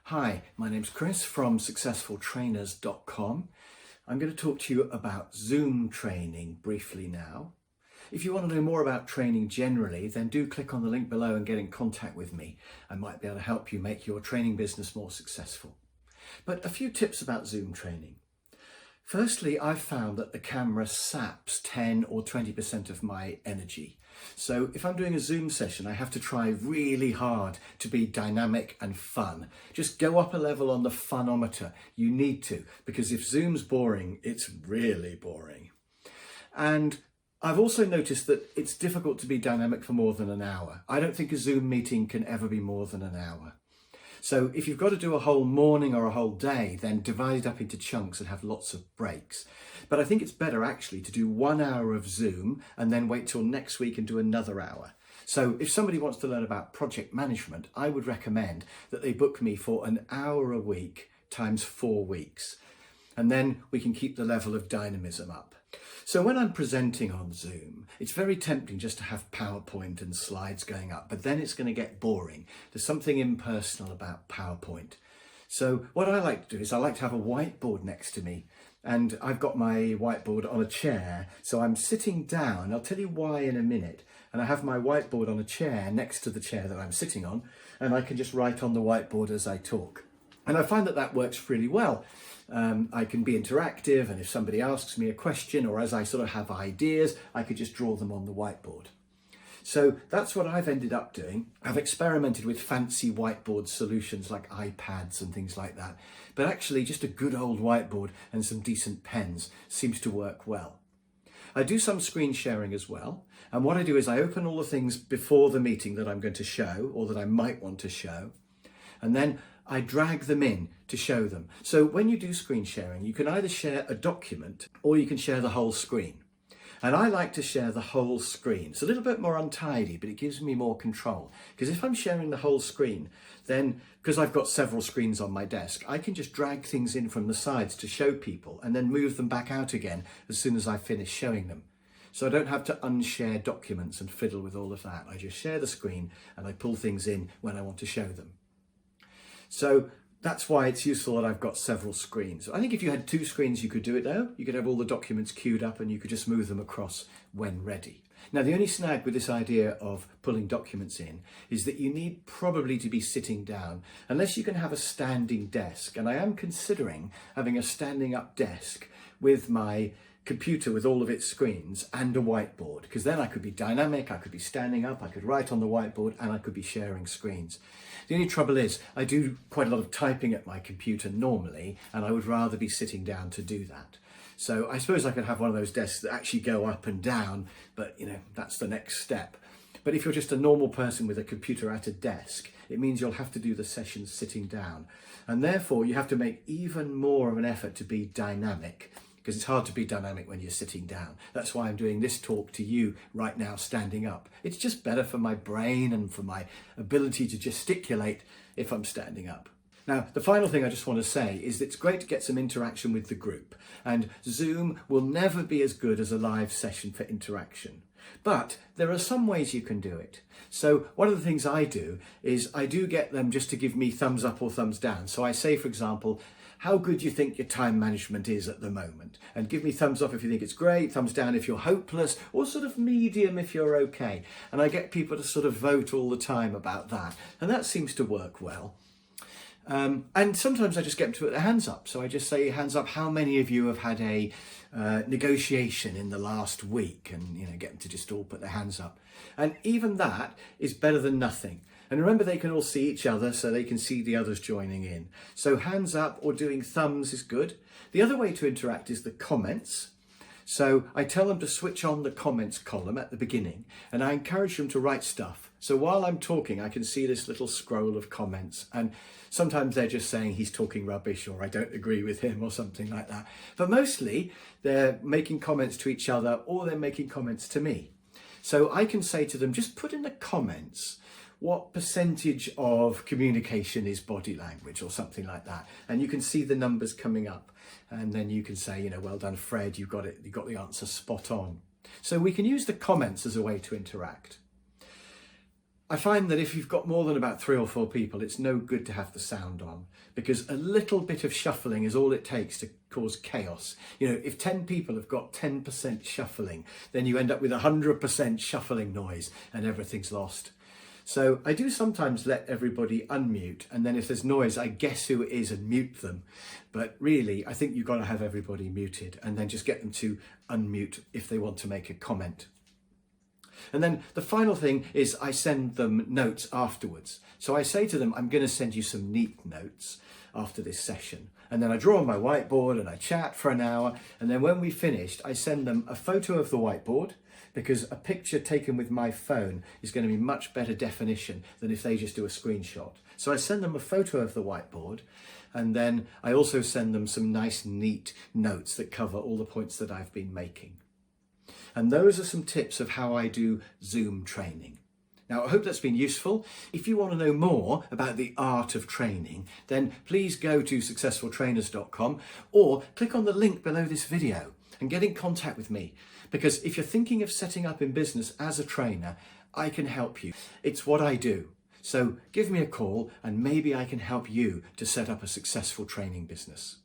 Hi, my name's Chris from successfultrainers.com. I'm going to talk to you about Zoom training briefly now. If you want to know more about training generally, then do click on the link below and get in contact with me. I might be able to help you make your training business more successful. But a few tips about Zoom training. Firstly, I've found that the camera saps 10 or 20% of my energy. So if I'm doing a Zoom session, I have to try really hard to be dynamic and fun. Just go up a level on the funometer. You need to, because if Zoom's boring, it's really boring. And I've also noticed that it's difficult to be dynamic for more than an hour. I don't think a Zoom meeting can ever be more than an hour. So if you've got to do a whole morning or a whole day, then divide it up into chunks and have lots of breaks. But I think it's better actually to do 1 hour of Zoom and then wait till next week and do another hour. So if somebody wants to learn about project management, I would recommend that they book me for an hour a week times 4 weeks. And then we can keep the level of dynamism up. So when I'm presenting on Zoom, it's very tempting just to have PowerPoint and slides going up, but then it's going to get boring. There's something impersonal about PowerPoint. So what I like to do is I like to have a whiteboard next to me, and I've got my whiteboard on a chair. So I'm sitting down. I'll tell you why in a minute. And I have my whiteboard on a chair next to the chair that I'm sitting on, and I can just write on the whiteboard as I talk. And I find that that works really well. I can be interactive, and if somebody asks me a question or as I sort of have ideas, I could just draw them on the whiteboard. So that's what I've ended up doing. I've experimented with fancy whiteboard solutions like iPads and things like that. But actually just a good old whiteboard and some decent pens seems to work well. I do some screen sharing as well. And what I do is I open all the things before the meeting that I'm going to show or that I might want to show. And then I drag them in to show them. So when you do screen sharing, you can either share a document or you can share the whole screen. And I like to share the whole screen. It's a little bit more untidy, but it gives me more control. Because if I'm sharing the whole screen, then because I've got several screens on my desk, I can just drag things in from the sides to show people and then move them back out again as soon as I finish showing them. So I don't have to unshare documents and fiddle with all of that. I just share the screen and I pull things in when I want to show them. So that's why it's useful that I've got several screens. I think if you had 2 screens, you could do it though. You could have all the documents queued up and you could just move them across when ready. Now, the only snag with this idea of pulling documents in is that you need probably to be sitting down unless you can have a standing desk. And I am considering having a standing up desk with my computer with all of its screens and a whiteboard, because then I could be dynamic, I could be standing up, I could write on the whiteboard, and I could be sharing screens. The only trouble is I do quite a lot of typing at my computer normally, and I would rather be sitting down to do that. So I suppose I could have one of those desks that actually go up and down, but that's the next step. But if you're just a normal person with a computer at a desk, it means you'll have to do the sessions sitting down. And therefore you have to make even more of an effort to be dynamic, because it's hard to be dynamic when you're sitting down. That's why I'm doing this talk to you right now standing up. It's just better for my brain and for my ability to gesticulate if I'm standing up. Now, the final thing I just want to say is that it's great to get some interaction with the group, and Zoom will never be as good as a live session for interaction. But there are some ways you can do it. So one of the things I do is I do get them just to give me thumbs up or thumbs down. So I say, for example, how good you think your time management is at the moment, and give me thumbs up if you think it's great, thumbs down if you're hopeless, or sort of medium if you're okay. And I get people to sort of vote all the time about that, and that seems to work well. And sometimes I just get them to put their hands up. So I just say, hands up, how many of you have had a negotiation in the last week? And get them to just all put their hands up. And even that is better than nothing. And remember, they can all see each other, so they can see the others joining in. So hands up or doing thumbs is good. The other way to interact is the comments. So I tell them to switch on the comments column at the beginning, and I encourage them to write stuff. So while I'm talking, I can see this little scroll of comments, and sometimes they're just saying he's talking rubbish or I don't agree with him or something like that. But mostly they're making comments to each other or they're making comments to me. So I can say to them, just put in the comments what percentage of communication is body language or something like that. And you can see the numbers coming up. And then you can say, well done, Fred, you got it. You got the answer spot on. So we can use the comments as a way to interact. I find that if you've got more than about 3 or 4 people, it's no good to have the sound on, because a little bit of shuffling is all it takes to cause chaos. You know, if 10 people have got 10% shuffling, then you end up with 100% shuffling noise and everything's lost. So I do sometimes let everybody unmute, and then if there's noise, I guess who it is and mute them. But really, I think you've got to have everybody muted and then just get them to unmute if they want to make a comment. And then the final thing is I send them notes afterwards. So I say to them, I'm going to send you some neat notes after this session. And then I draw on my whiteboard and I chat for an hour. And then when we finished, I send them a photo of the whiteboard, because a picture taken with my phone is going to be much better definition than if they just do a screenshot. So I send them a photo of the whiteboard, and then I also send them some nice, neat notes that cover all the points that I've been making. And those are some tips of how I do Zoom training. Now, I hope that's been useful. If you want to know more about the art of training, then please go to successfultrainers.com or click on the link below this video and get in contact with me. Because if you're thinking of setting up in business as a trainer, I can help you. It's what I do. So give me a call and maybe I can help you to set up a successful training business.